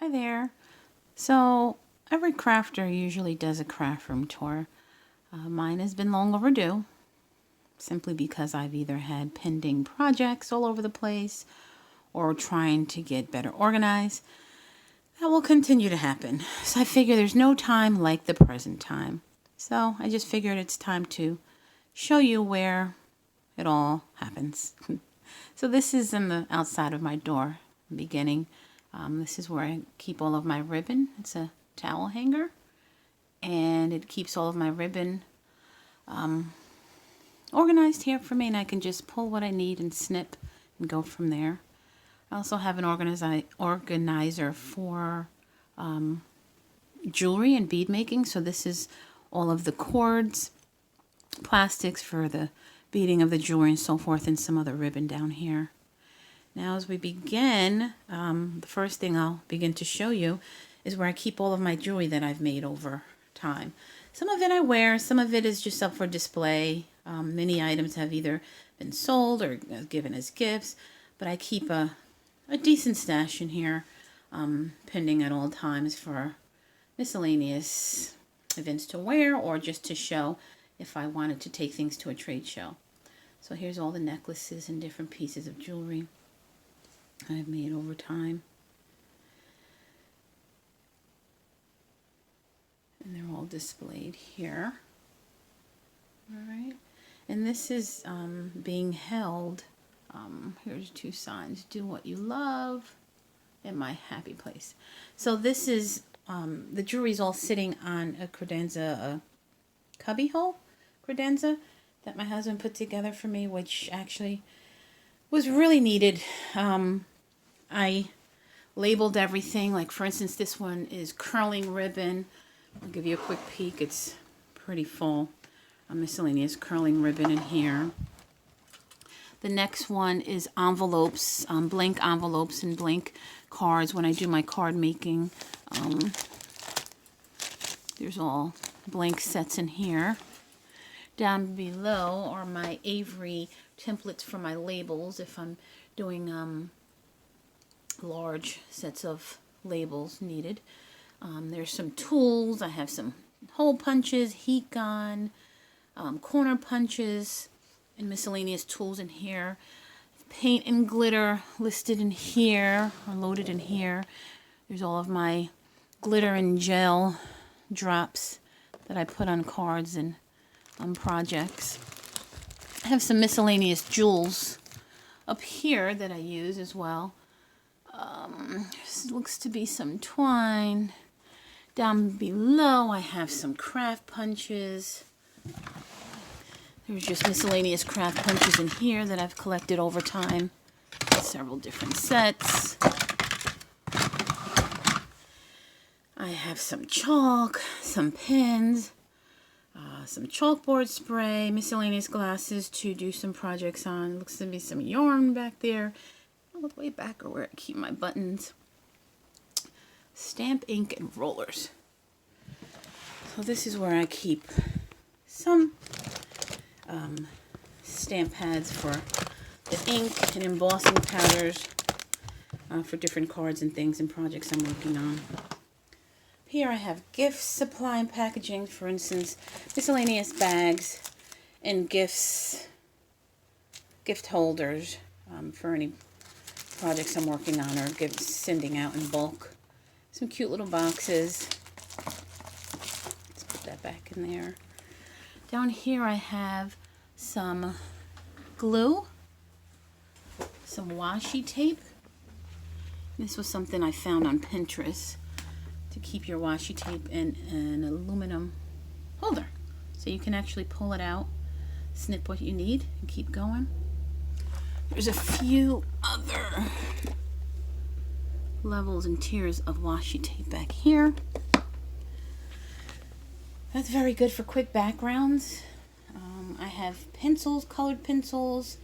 Hi there. So every crafter usually does a craft room tour. Mine has been long overdue, simply because I've either had pending projects all over the place or trying to get better organized. That will continue to happen. So I figure there's no time like the present time. So I just figured it's time to show you where it all happens. So this is in the outside of my door, beginning. This is where I keep all of my ribbon. It's a towel hanger, and it keeps all of my ribbon organized here for me, and I can just pull what I need and snip and go from there. I also have an organizer for jewelry and bead making. So this is all of the cords, plastics for the beading of the jewelry and so forth, and some other ribbon down here. Now as we begin, the first thing I'll begin to show you is where I keep all of my jewelry that I've made over time. Some of it I wear, some of it is just up for display. Many items have either been sold or given as gifts, but I keep a decent stash in here, pending at all times for miscellaneous events to wear or just to show if I wanted to take things to a trade show. So here's all the necklaces and different pieces of jewelry I've made over time. And they're all displayed here. All right. And this is being held. Here's two signs: do what you love and my happy place. So this is the jewelry's all sitting on a credenza, cubby hole credenza that my husband put together for me, which actually was really needed. I labeled everything. Like, for instance, this one is curling ribbon. I'll give you a quick peek. It's pretty full. A miscellaneous curling ribbon in here. The next one is envelopes, blank envelopes and blank cards when I do my card making. There's all blank sets in here. Down below are my Avery templates for my labels if I'm doing large sets of labels needed. There's some tools. I have some hole punches, heat gun, corner punches, and miscellaneous tools in here. Paint and glitter listed in here, or loaded in here. There's all of my glitter and gel drops that I put on cards and on projects. I have some miscellaneous jewels up here that I use as well. Looks to be some twine. Down below I have some craft punches. There's just miscellaneous craft punches in here that I've collected over time. Several different sets. I have some chalk, some pens, some chalkboard spray, miscellaneous glasses to do some projects on. Looks to be some yarn back there. All the way back are where I keep my buttons. Stamp ink and rollers. So this is where I keep some stamp pads for the ink and embossing powders for different cards and things and projects I'm working on. Here I have gifts, supply, and packaging. For instance, miscellaneous bags and gift holders for any projects I'm working on or sending out in bulk. Some cute little boxes. Let's put that back in there. Down here I have some glue, some washi tape. This was something I found on Pinterest to keep your washi tape in an aluminum holder. So you can actually pull it out, snip what you need, and keep going. There's a few other levels and tiers of washi tape back here. That's very good for quick backgrounds. I have pencils, colored pencils,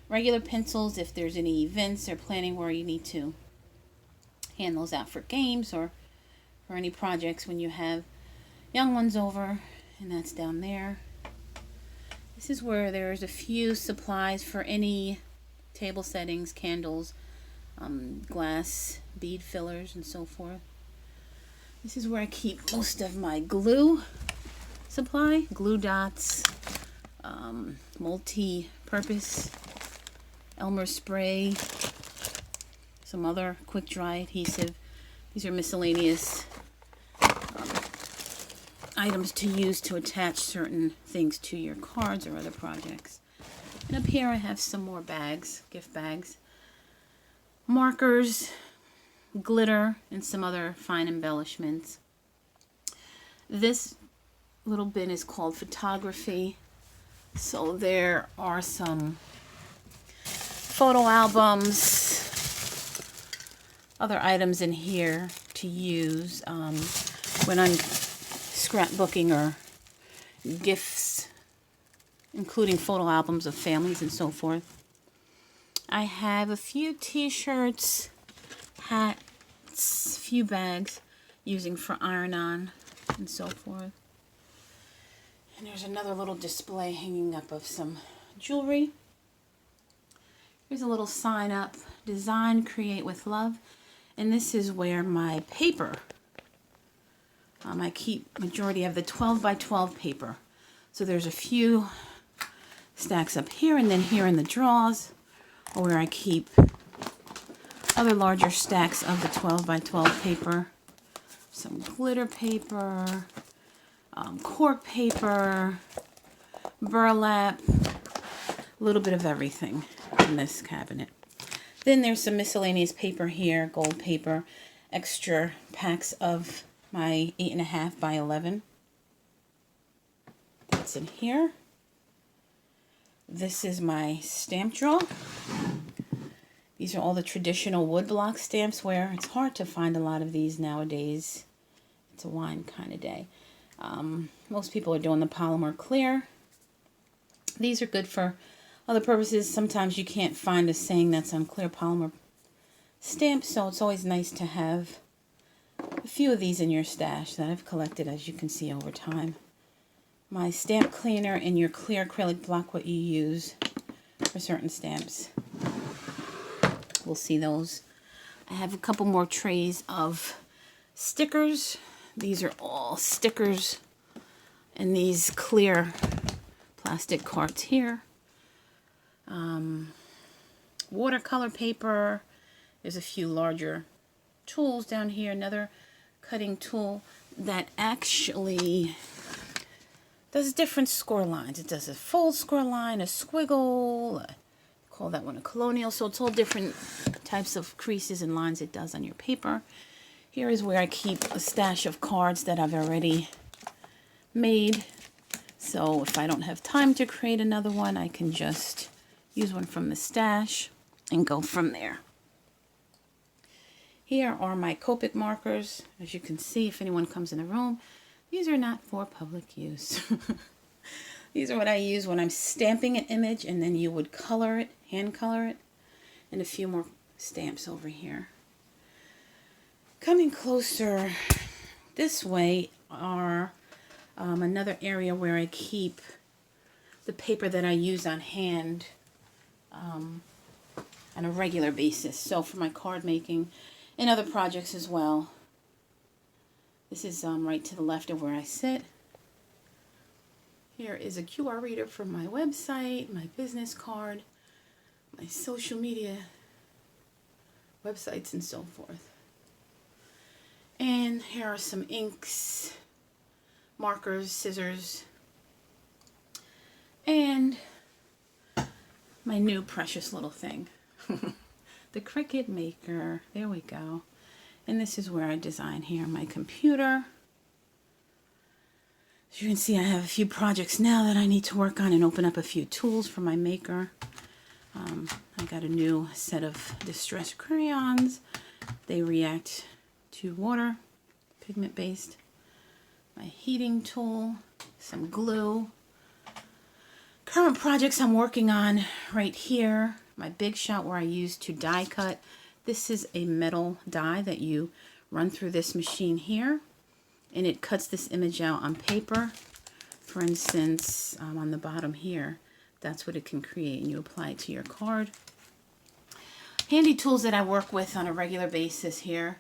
regular pencils if there's any events or planning where you need to hand those out for games or for any projects when you have young ones over, and that's down there. This is where there's a few supplies for any table settings, candles, glass bead fillers and so forth. This is where I keep most of my glue supply, glue dots, multi-purpose Elmer spray, some other quick dry adhesive. These are miscellaneous items to use to attach certain things to your cards or other projects. And up here I have some more bags, gift bags, markers, glitter, and some other fine embellishments. This little bin is called photography. So there are some photo albums, other items in here to use when I'm scrapbooking or gifts, including photo albums of families and so forth. I have a few t-shirts, hats, a few bags using for iron-on and so forth. And there's another little display hanging up of some jewelry. Here's a little sign up, Design, Create with Love. And this is where my paper, I keep majority of the 12 by 12 paper. So there's a few stacks up here and then here in the drawers, where I keep other larger stacks of the 12 by 12 paper. Some glitter paper, cork paper, burlap, a little bit of everything in this cabinet. Then there's some miscellaneous paper here, gold paper, extra packs of my 8.5 by 11. That's in here. This is my stamp drawer. These are all the traditional woodblock stamps where it's hard to find a lot of these nowadays. It's a wine kind of day. Most people are doing the polymer clear. These are good for other purposes. Sometimes you can't find a saying that's on clear polymer stamps, so it's always nice to have a few of these in your stash that I've collected, as you can see, over time. My stamp cleaner and your clear acrylic block, what you use for certain stamps. We'll see those. I have a couple more trays of stickers. These are all stickers in these clear plastic carts here. Watercolor paper. There's a few larger tools down here. Another cutting tool that actually does different score lines. It does a fold score line, a squiggle, call that one a colonial. So it's all different types of creases and lines it does on your paper. Here is where I keep a stash of cards that I've already made. So if I don't have time to create another one, I can just use one from the stash and go from there. Here are my Copic markers. As you can see, if anyone comes in the room, these are not for public use. These are what I use when I'm stamping an image, and then you would color it, hand color it, and a few more stamps over here. Coming closer this way are another area where I keep the paper that I use on hand on a regular basis. So for my card making and other projects as well. This is right to the left of where I sit. Here is a QR reader for my website, my business card, my social media websites, and so forth. And here are some inks, markers, scissors, and my new precious little thing. The Cricut Maker. There we go. And this is where I design here on my computer. As you can see, I have a few projects now that I need to work on and open up a few tools for my maker. I got a new set of distress crayons. They react to water, pigment based. My heating tool, some glue. Current projects I'm working on right here. My Big Shot where I use to die cut. This is a metal die that you run through this machine here, and it cuts this image out on paper. For instance, on the bottom here, that's what it can create, and you apply it to your card. handy tools that I work with on a regular basis here.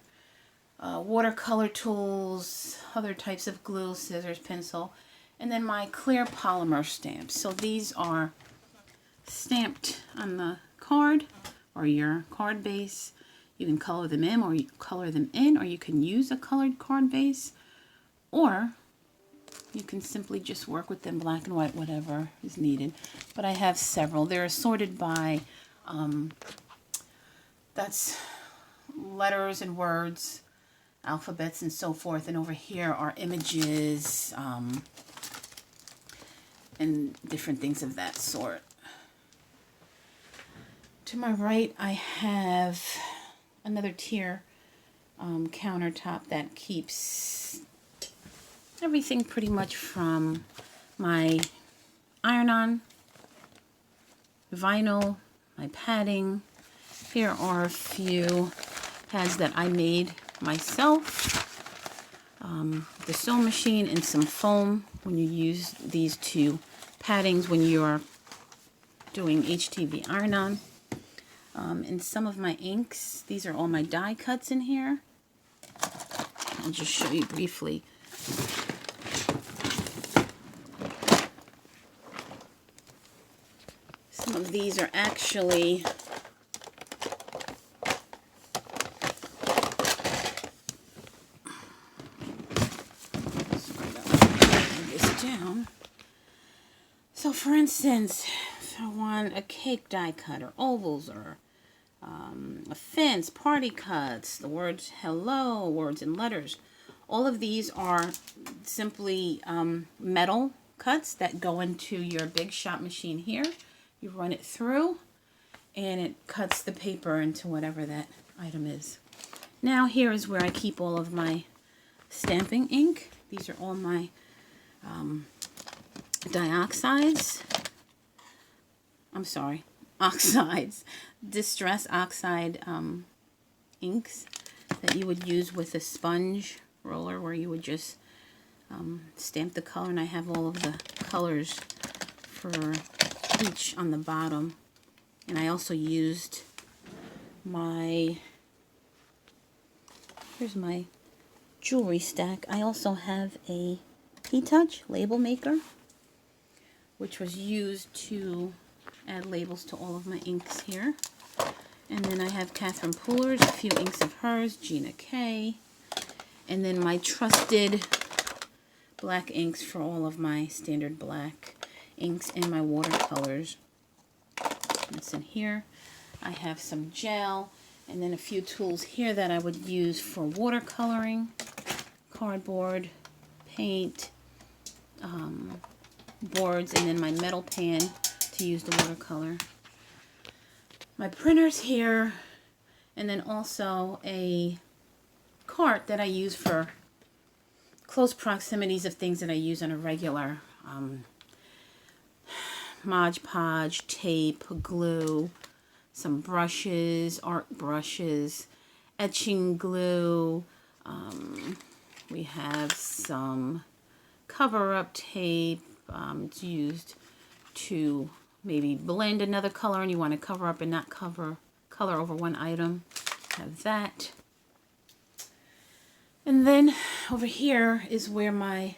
Watercolor tools, other types of glue, scissors, pencil, and then my clear polymer stamps. So these are stamped on the card or your card base. You can color them in, or you can use a colored card base, or you can simply just work with them black and white, whatever is needed. But I have several. They're assorted by that's letters and words, alphabets and so forth, and over here are images and different things of that sort. To my right I have another tier countertop that keeps everything pretty much from my iron-on, vinyl, my padding. Here are a few pads that I made myself. The sewing machine and some foam when you use these two paddings when you're doing HTV iron-on. And some of my inks. These are all my die cuts in here. I'll just show you briefly. Some of these are actually So for instance, if I want a cake die cut or ovals or a fence, party cuts, the words hello, words and letters, all of these are simply metal cuts that go into your Big Shot machine here. You run it through and it cuts the paper into whatever that item is. Now here is where I keep all of my stamping ink. These are all my oxides, Distress Oxide inks that you would use with a sponge roller, where you would just stamp the color, and I have all of the colors for each on the bottom. And I also used here's my jewelry stack. I also have a P-Touch label maker, which was used to add labels to all of my inks here. And then I have Catherine Pooler's, a few inks of hers, Gina K. And then my trusted black inks for all of my standard black inks and my watercolors. That's in here. I have some gel and then a few tools here that I would use for watercoloring, cardboard, paint, boards, and then my metal pan to use the watercolor. My printers here, and then also a cart that I use for close proximities of things that I use on a regular. Mod Podge, tape, glue, some brushes, art brushes, etching glue. We have some cover-up tape. It's used to maybe blend another color and you want to cover up and not color over one item. Have that. And then over here is where my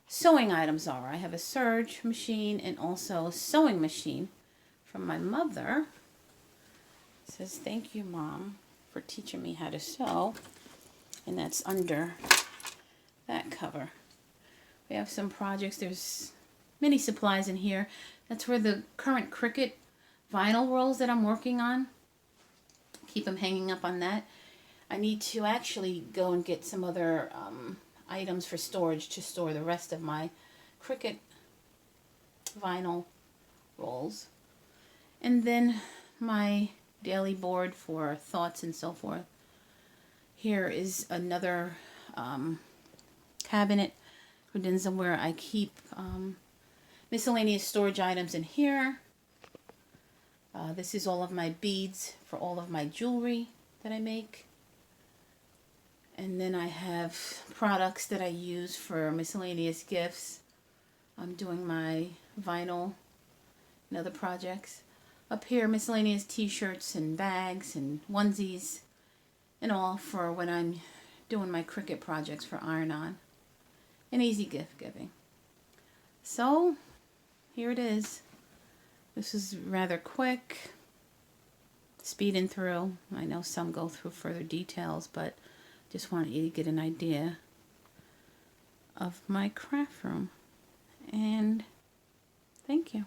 sewing items are. I have a serge machine and also a sewing machine from my mother. It says, "Thank you, Mom, for teaching me how to sew." And that's under that cover. We have some projects. There's many supplies in here. That's where the current Cricut vinyl rolls that I'm working on. Keep them hanging up on that. I need to actually go and get some other items for storage to store the rest of my Cricut vinyl rolls. And then my daily board for thoughts and so forth. Here is another cabinet credenza where I keep miscellaneous storage items in here. This is all of my beads for all of my jewelry that I make. And then I have products that I use for miscellaneous gifts. I'm doing my vinyl and other projects. up here miscellaneous t-shirts and bags and onesies and all for when I'm doing my Cricut projects for Iron-On. An easy gift giving. So, here it is. This is rather quick. Speeding through. I know some go through further details, but just wanted you to get an idea of my craft room. And thank you.